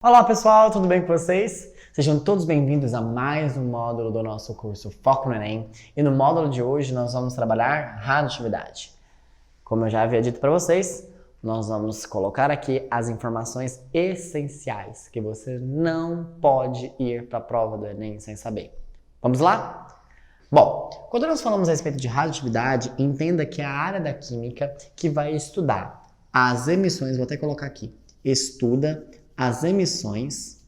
Olá pessoal, tudo bem com vocês? Sejam todos bem-vindos a mais um módulo do nosso curso Foco no Enem. E no módulo de hoje nós vamos trabalhar radioatividade. Como eu já havia dito para vocês, nós vamos colocar aqui as informações essenciais que você não pode ir para a prova do Enem sem saber. Vamos lá? Bom, quando nós falamos a respeito de radioatividade, entenda que é a área da química que vai estudar as emissões, vou até colocar aqui, estuda as emissões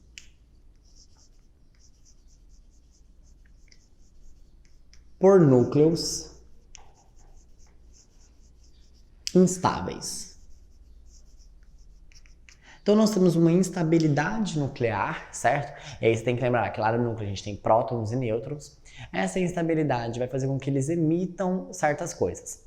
por núcleos instáveis. Então, nós temos uma instabilidade nuclear, certo? E aí você tem que lembrar que lá no núcleo a gente tem prótons e nêutrons. Essa instabilidade vai fazer com que eles emitam certas coisas.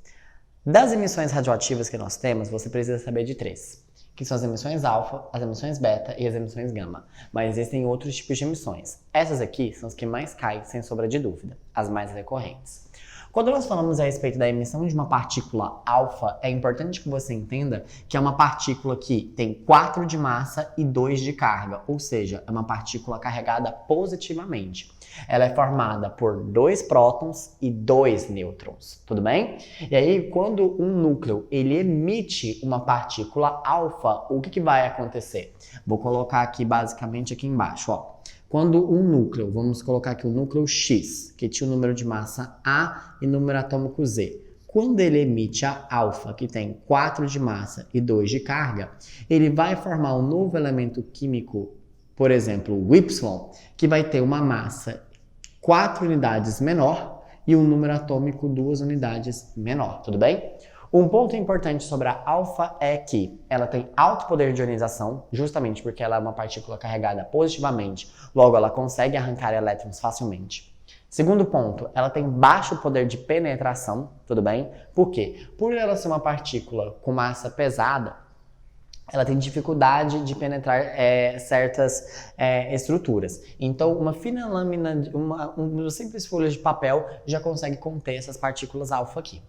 Das emissões radioativas que nós temos, você precisa saber de três, que são as emissões alfa, as emissões beta e as emissões gama. Mas existem outros tipos de emissões. Essas aqui são as que mais caem, sem sombra de dúvida, as mais recorrentes. Quando nós falamos a respeito da emissão de uma partícula alfa, é importante que você entenda que é uma partícula que tem 4 de massa e 2 de carga, ou seja, é uma partícula carregada positivamente. Ela é formada por 2 prótons e 2 nêutrons, tudo bem? E aí, quando um núcleo ele emite uma partícula alfa, o que vai acontecer? Vou colocar aqui basicamente aqui embaixo, ó. Quando um núcleo, vamos colocar aqui o núcleo X, que tinha o número de massa A e número atômico Z. Quando ele emite a alfa, que tem 4 de massa e 2 de carga, ele vai formar um novo elemento químico, por exemplo, o Y, que vai ter uma massa 4 unidades menor e um número atômico 2 unidades menor, tudo bem? Um ponto importante sobre a alfa é que ela tem alto poder de ionização, justamente porque ela é uma partícula carregada positivamente, logo ela consegue arrancar elétrons facilmente. Segundo ponto, ela tem baixo poder de penetração, tudo bem? Por quê? Por ela ser uma partícula com massa pesada, ela tem dificuldade de penetrar certas estruturas. Então, uma fina lâmina, uma simples folha de papel já consegue conter essas partículas alfa aqui.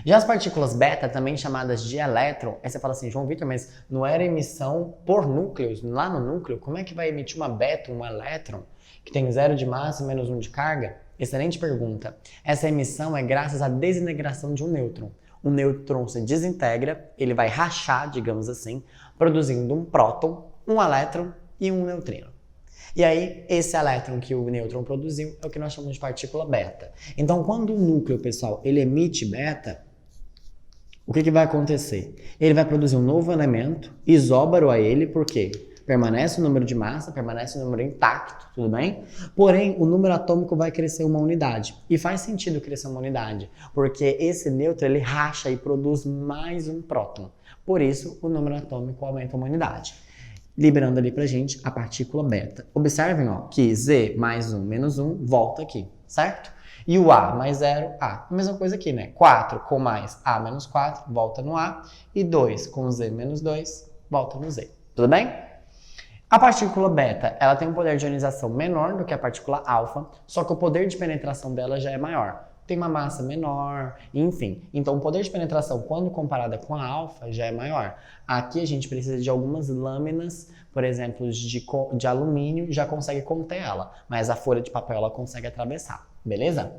Já as partículas beta, também chamadas de elétron, aí você fala assim, João Vitor, mas não era emissão por núcleos, lá no núcleo, como é que vai emitir uma beta, um elétron, que tem 0 de massa e menos 1 de carga? Excelente pergunta. Essa emissão é graças à desintegração de um nêutron. O nêutron se desintegra, ele vai rachar, digamos assim, produzindo um próton, um elétron e um neutrino. E aí, esse elétron que o nêutron produziu é o que nós chamamos de partícula beta. Então, quando o núcleo, pessoal, ele emite beta, o que vai acontecer? Ele vai produzir um novo elemento, isóbaro a ele, porque permanece o número de massa, permanece o número intacto, tudo bem? Porém, o número atômico vai crescer uma unidade. E faz sentido crescer uma unidade, porque esse nêutron, ele racha e produz mais um próton. Por isso, o número atômico aumenta uma unidade, liberando ali pra gente a partícula beta. Observem, ó, que Z mais 1 menos 1 volta aqui, certo? E o A mais 0, A. A mesma coisa aqui, né? 4 com mais A menos 4, volta no A. E 2 com Z menos 2, volta no Z. Tudo bem? A partícula beta, ela tem um poder de ionização menor do que a partícula alfa, só que o poder de penetração dela já é maior. Tem uma massa menor, enfim. Então, o poder de penetração, quando comparada com a alfa, já é maior. Aqui a gente precisa de algumas lâminas, por exemplo, de alumínio, já consegue conter ela, mas a folha de papel ela consegue atravessar, beleza?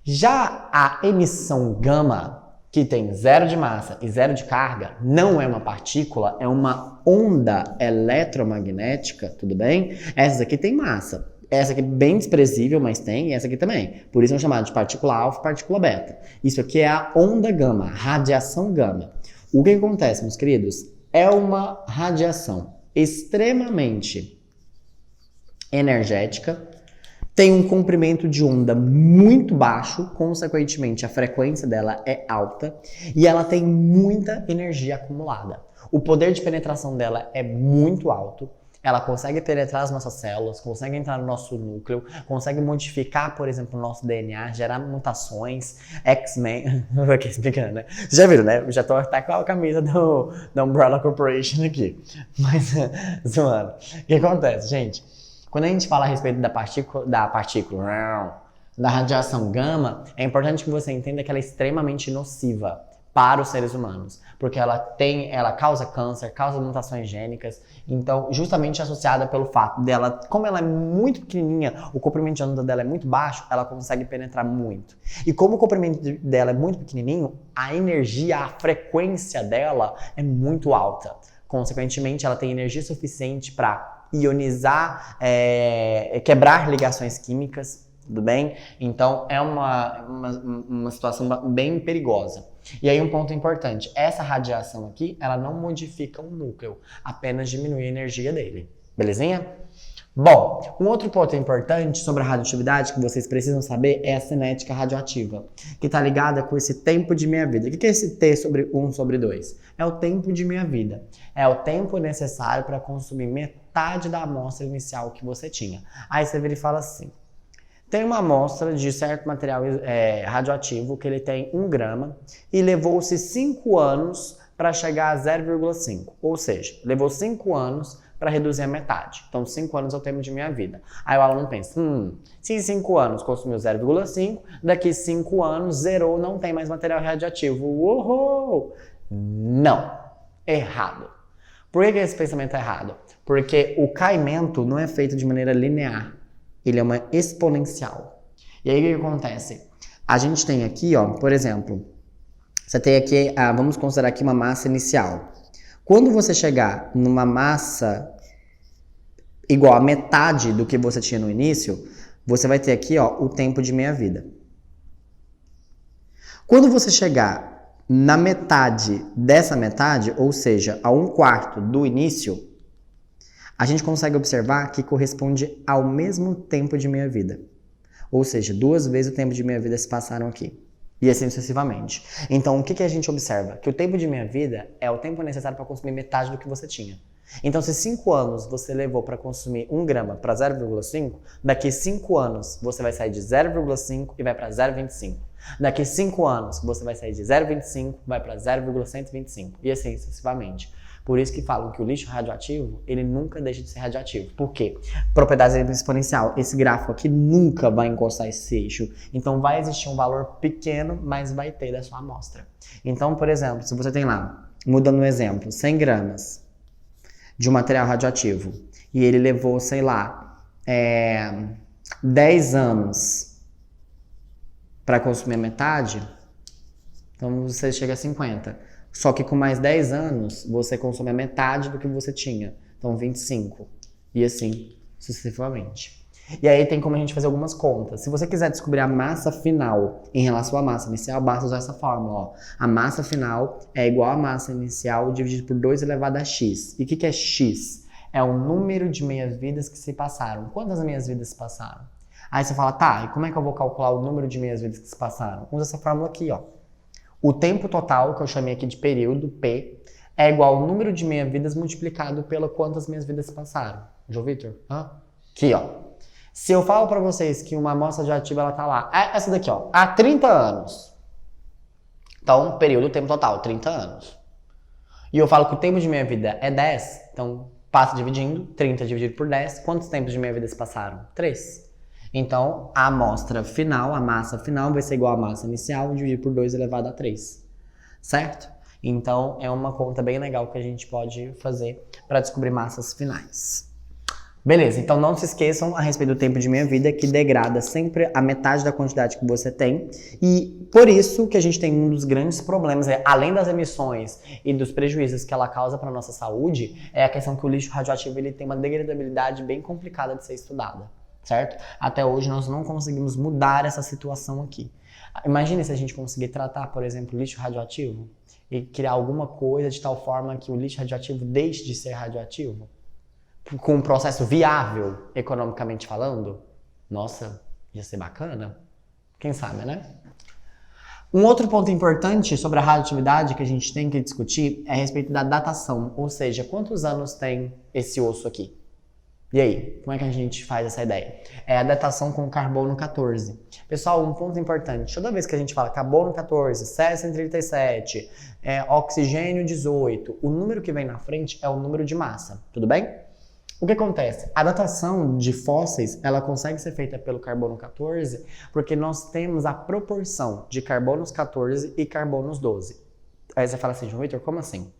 Já a emissão gama, que tem 0 de massa e 0 de carga, não é uma partícula, é uma onda eletromagnética, tudo bem? Essa aqui tem massa. Essa aqui é bem desprezível, mas tem, e essa aqui também. Por isso é chamado de partícula alfa e partícula beta. Isso aqui é a onda gama, radiação gama. O que acontece, meus queridos? É uma radiação extremamente energética, tem um comprimento de onda muito baixo, consequentemente a frequência dela é alta e ela tem muita energia acumulada. O poder de penetração dela é muito alto. Ela consegue penetrar as nossas células, consegue entrar no nosso núcleo, consegue modificar, por exemplo, o nosso DNA, gerar mutações, X-Men... Aqui explicando, né? Vocês já viram, né? Já tô até com a camisa da Umbrella Corporation aqui. Mas, zoando. O que acontece, gente? Quando a gente fala a respeito da radiação gama, é importante que você entenda que ela é extremamente nociva. para os seres humanos, porque ela causa câncer, causa mutações gênicas, então justamente associada pelo fato dela, como ela é muito pequenininha, o comprimento de onda dela é muito baixo, ela consegue penetrar muito. E como o comprimento dela é muito pequenininho, a energia, a frequência dela é muito alta. Consequentemente, ela tem energia suficiente para ionizar, quebrar ligações químicas, tudo bem? Então, é uma situação bem perigosa. E aí, um ponto importante, essa radiação aqui, ela não modifica o núcleo, apenas diminui a energia dele, belezinha? Bom, um outro ponto importante sobre a radioatividade que vocês precisam saber é a cinética radioativa, que está ligada com esse tempo de meia-vida. O que é esse T sobre 1 sobre 2? É o tempo de meia-vida. É o tempo necessário para consumir metade da amostra inicial que você tinha. Aí você vira e fala assim, tem uma amostra de certo material radioativo que ele tem 1 grama e levou-se 5 anos para chegar a 0,5. Ou seja, levou 5 anos para reduzir a metade. Então, 5 anos é o tempo de minha vida. Aí o aluno pensa, se em 5 anos consumiu 0,5, daqui 5 anos zerou, não tem mais material radioativo. Uhul! Não. Errado. Por que esse pensamento é errado? Porque o caimento não é feito de maneira linear. Ele é uma exponencial. E aí o que acontece? A gente tem aqui, ó, por exemplo, você tem aqui, vamos considerar aqui uma massa inicial. Quando você chegar numa massa igual a metade do que você tinha no início, você vai ter aqui, ó, o tempo de meia-vida. Quando você chegar na metade dessa metade, ou seja, a 1/4 do início, a gente consegue observar que corresponde ao mesmo tempo de meia-vida. Ou seja, 2 vezes o tempo de meia-vida se passaram aqui. E assim sucessivamente. Então, o que a gente observa? Que o tempo de meia-vida é o tempo necessário para consumir metade do que você tinha. Então, se 5 anos você levou para consumir 1 grama para 0,5, daqui 5 anos você vai sair de 0,5 e vai para 0,25. Daqui 5 anos você vai sair de 0,25 e vai para 0,125. E assim sucessivamente. Por isso que falam que o lixo radioativo, ele nunca deixa de ser radioativo. Por quê? Propriedade exponencial. Esse gráfico aqui nunca vai encostar esse eixo. Então vai existir um valor pequeno, mas vai ter da sua amostra. Então, por exemplo, se você tem lá, mudando o exemplo, 100 gramas de um material radioativo e ele levou, sei lá, 10 anos para consumir a metade, então você chega a 50. Só que com mais 10 anos, você consome a metade do que você tinha. Então, 25. E assim, sucessivamente. E aí tem como a gente fazer algumas contas. Se você quiser descobrir a massa final em relação à massa inicial, basta usar essa fórmula. Ó. A massa final é igual à massa inicial dividido por 2 elevado a x. E o que é x? É o número de meias-vidas que se passaram. Quantas meias-vidas se passaram? Aí você fala, tá, e como é que eu vou calcular o número de meias-vidas que se passaram? Usa essa fórmula aqui, ó. O tempo total, que eu chamei aqui de período, P, é igual ao número de meia-vidas multiplicado pela quantas meias-vidas se passaram. João Vitor? Aqui, ó. Se eu falo pra vocês que uma amostra radioativa, ela tá lá, essa daqui, ó, há 30 anos. Então, período, tempo total, 30 anos. E eu falo que o tempo de meia-vida é 10, então passa dividindo, 30 dividido por 10, quantos tempos de meia-vida se passaram? 3. Então, a amostra final, a massa final, vai ser igual à massa inicial, dividido por 2 elevado a 3. Certo? Então, é uma conta bem legal que a gente pode fazer para descobrir massas finais. Beleza, então não se esqueçam a respeito do tempo de meia-vida, que degrada sempre a metade da quantidade que você tem. E por isso que a gente tem um dos grandes problemas, além das emissões e dos prejuízos que ela causa para a nossa saúde, é a questão que o lixo radioativo ele tem uma degradabilidade bem complicada de ser estudada. Certo? Até hoje nós não conseguimos mudar essa situação aqui. Imagine se a gente conseguir tratar, por exemplo, lixo radioativo e criar alguma coisa de tal forma que o lixo radioativo deixe de ser radioativo, com um processo viável, economicamente falando. Nossa, ia ser bacana. Quem sabe, né? Um outro ponto importante sobre a radioatividade que a gente tem que discutir é a respeito da datação, ou seja, quantos anos tem esse osso aqui? E aí, como é que a gente faz essa ideia? É a datação com carbono 14. Pessoal, um ponto importante, toda vez que a gente fala carbono 14, Césio 137, oxigênio 18, o número que vem na frente é o número de massa, tudo bem? O que acontece? A datação de fósseis, ela consegue ser feita pelo carbono 14 porque nós temos a proporção de carbonos 14 e carbonos 12. Aí você fala assim, João Vitor, como assim?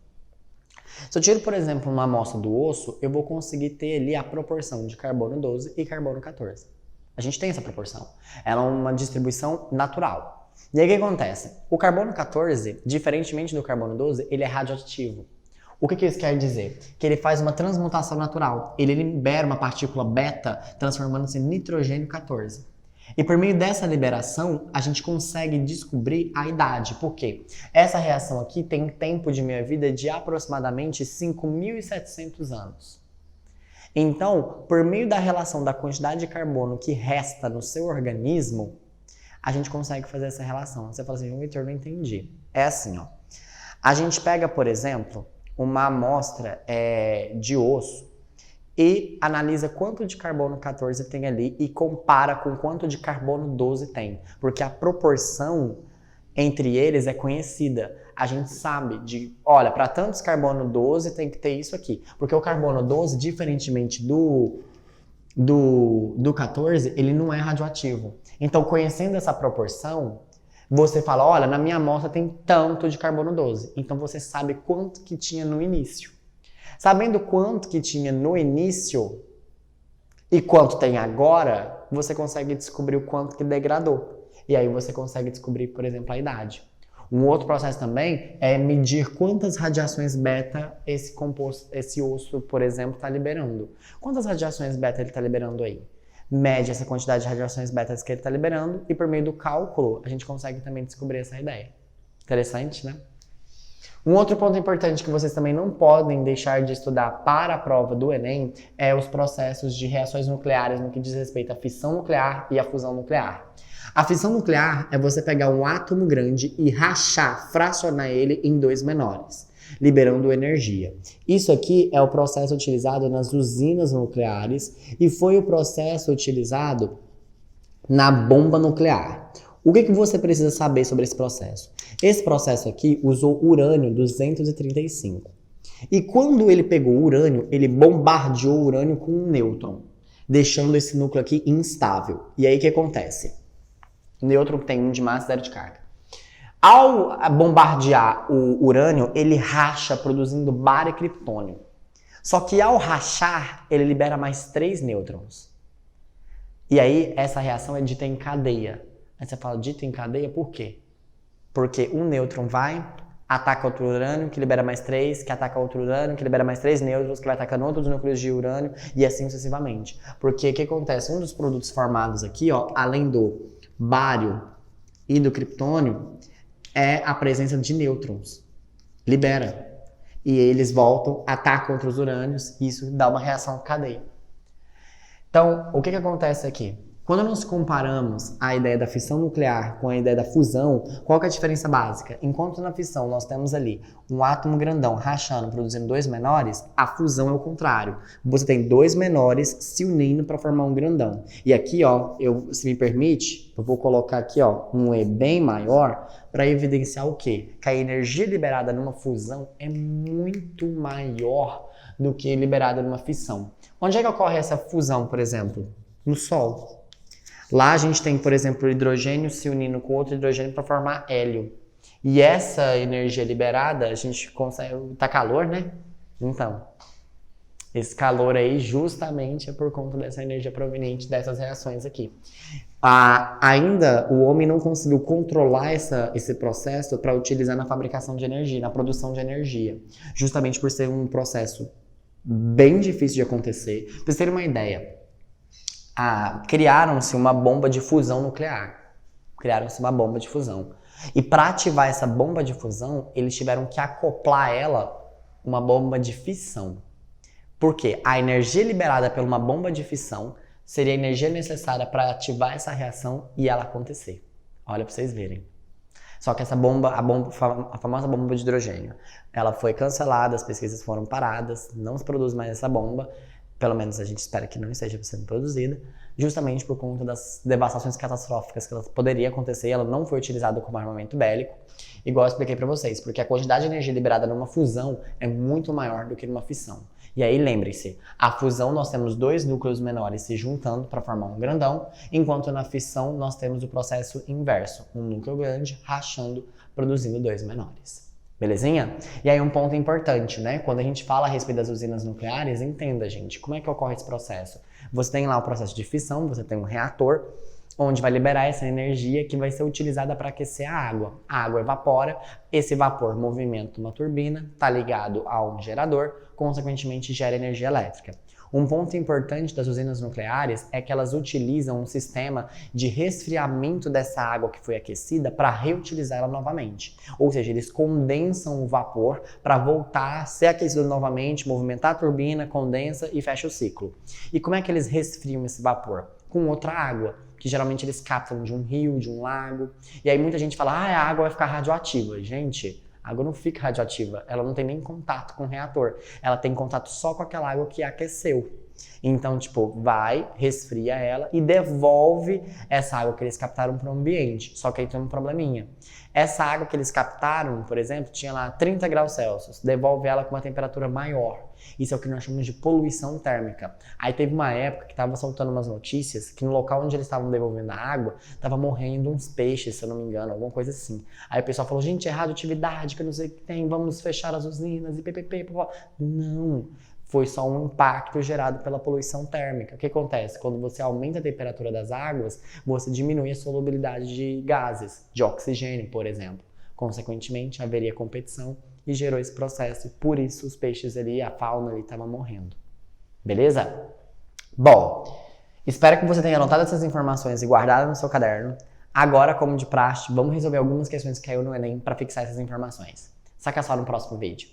Se eu tiro, por exemplo, uma amostra do osso, eu vou conseguir ter ali a proporção de carbono 12 e carbono 14. A gente tem essa proporção. Ela é uma distribuição natural. E aí o que acontece? O carbono 14, diferentemente do carbono 12, ele é radioativo. O que isso quer dizer? Que ele faz uma transmutação natural. Ele libera uma partícula beta, transformando-se em nitrogênio 14. E por meio dessa liberação, a gente consegue descobrir a idade. Por quê? Essa reação aqui tem um tempo de meia-vida de aproximadamente 5.700 anos. Então, por meio da relação da quantidade de carbono que resta no seu organismo, a gente consegue fazer essa relação. Você fala assim, Vitor, não entendi. É assim, ó. A gente pega, por exemplo, uma amostra de osso e analisa quanto de carbono 14 tem ali e compara com quanto de carbono 12 tem. Porque a proporção entre eles é conhecida. A gente sabe de, olha, para tantos carbono 12 tem que ter isso aqui. Porque o carbono 12, diferentemente do 14, ele não é radioativo. Então, conhecendo essa proporção, você fala, olha, na minha amostra tem tanto de carbono 12. Então, você sabe quanto que tinha no início. Sabendo quanto que tinha no início e quanto tem agora, você consegue descobrir o quanto que degradou. E aí você consegue descobrir, por exemplo, a idade. Um outro processo também é medir quantas radiações beta esse osso, por exemplo, está liberando. Quantas radiações beta ele está liberando aí? Mede essa quantidade de radiações betas que ele está liberando e por meio do cálculo a gente consegue também descobrir essa ideia. Interessante, né? Um outro ponto importante que vocês também não podem deixar de estudar para a prova do Enem é os processos de reações nucleares no que diz respeito à fissão nuclear e à fusão nuclear. A fissão nuclear é você pegar um átomo grande e rachar, fracionar ele em dois menores, liberando energia. Isso aqui é o processo utilizado nas usinas nucleares e foi o processo utilizado na bomba nuclear. O que você precisa saber sobre esse processo? Esse processo aqui usou urânio 235. E quando ele pegou o urânio, ele bombardeou o urânio com um nêutron, deixando esse núcleo aqui instável. E aí o que acontece? O nêutron tem 1 de massa e 0 de carga. Ao bombardear o urânio, ele racha produzindo bário e criptônio. Só que ao rachar, ele libera mais 3 nêutrons. E aí essa reação é dita em cadeia. Aí você fala, dita em cadeia por quê? Porque um nêutron vai, ataca outro urânio, que libera mais 3, que ataca outro urânio, que libera mais 3 nêutrons, que vai atacando outros núcleos de urânio, e assim sucessivamente. Porque o que acontece? Um dos produtos formados aqui, ó, além do bário e do criptônio, é a presença de nêutrons. Libera. E eles voltam, atacam outros urânios, e isso dá uma reação cadeia. Então, o que acontece aqui? Quando nós comparamos a ideia da fissão nuclear com a ideia da fusão, qual que é a diferença básica? Enquanto na fissão nós temos ali um átomo grandão rachando, produzindo 2 menores, a fusão é o contrário. Você tem 2 menores se unindo para formar um grandão. E aqui, ó, se me permite, eu vou colocar aqui, ó, um E bem maior para evidenciar o quê? Que a energia liberada numa fusão é muito maior do que liberada numa fissão. Onde é que ocorre essa fusão, por exemplo? No Sol. Lá a gente tem, por exemplo, o hidrogênio se unindo com outro hidrogênio para formar hélio. E essa energia liberada, a gente consegue... Tá calor, né? Então, esse calor aí justamente é por conta dessa energia proveniente dessas reações aqui. Ainda o homem não conseguiu controlar esse processo para utilizar na fabricação de energia, na produção de energia. Justamente por ser um processo bem difícil de acontecer. Para vocês terem uma ideia, criaram-se uma bomba de fusão nuclear. Criaram-se uma bomba de fusão. E para ativar essa bomba de fusão, eles tiveram que acoplar ela uma bomba de fissão. Por quê? A energia liberada por uma bomba de fissão seria a energia necessária para ativar essa reação e ela acontecer. Olha para vocês verem. Só que essa bomba, a famosa bomba de hidrogênio, ela foi cancelada, as pesquisas foram paradas, não se produz mais essa bomba. Pelo menos a gente espera que não esteja sendo produzida, justamente por conta das devastações catastróficas que ela poderia acontecer. Ela não foi utilizada como armamento bélico, igual eu expliquei para vocês, porque a quantidade de energia liberada numa fusão é muito maior do que numa fissão. E aí lembrem-se, a fusão nós temos 2 núcleos menores se juntando para formar um grandão, enquanto na fissão nós temos o processo inverso, um núcleo grande rachando, produzindo 2 menores. Belezinha? E aí um ponto importante, né? Quando a gente fala a respeito das usinas nucleares, entenda, gente, como é que ocorre esse processo? Você tem lá o processo de fissão, você tem um reator, onde vai liberar essa energia que vai ser utilizada para aquecer a água. A água evapora, esse vapor movimenta uma turbina, está ligado a um gerador, consequentemente gera energia elétrica. Um ponto importante das usinas nucleares é que elas utilizam um sistema de resfriamento dessa água que foi aquecida para reutilizá-la novamente. Ou seja, eles condensam o vapor para voltar a ser aquecido novamente, movimentar a turbina, condensa e fecha o ciclo. E como é que eles resfriam esse vapor? Com outra água, que geralmente eles captam de um rio, de um lago. E aí muita gente fala, a água vai ficar radioativa. Gente, a água não fica radioativa, ela não tem nem contato com o reator. Ela tem contato só com aquela água que aqueceu. Então, vai, resfria ela e devolve essa água que eles captaram para o ambiente. Só que aí tem um probleminha. Essa água que eles captaram, por exemplo, tinha lá 30 graus Celsius. Devolve ela com uma temperatura maior. Isso é o que nós chamamos de poluição térmica. Aí teve uma época que estava soltando umas notícias que no local onde eles estavam devolvendo a água, estava morrendo uns peixes, se eu não me engano, alguma coisa assim. Aí o pessoal falou, gente, é radioatividade, que eu não sei o que tem, vamos fechar as usinas e ppp. Não. Foi só um impacto gerado pela poluição térmica. O que acontece? Quando você aumenta a temperatura das águas, você diminui a solubilidade de gases, de oxigênio, por exemplo. Consequentemente, haveria competição e gerou esse processo. Por isso, os peixes ali, a fauna ali, estavam morrendo. Beleza? Bom, espero que você tenha anotado essas informações e guardado no seu caderno. Agora, como de praxe, vamos resolver algumas questões que caiu no Enem para fixar essas informações. Saca só no próximo vídeo.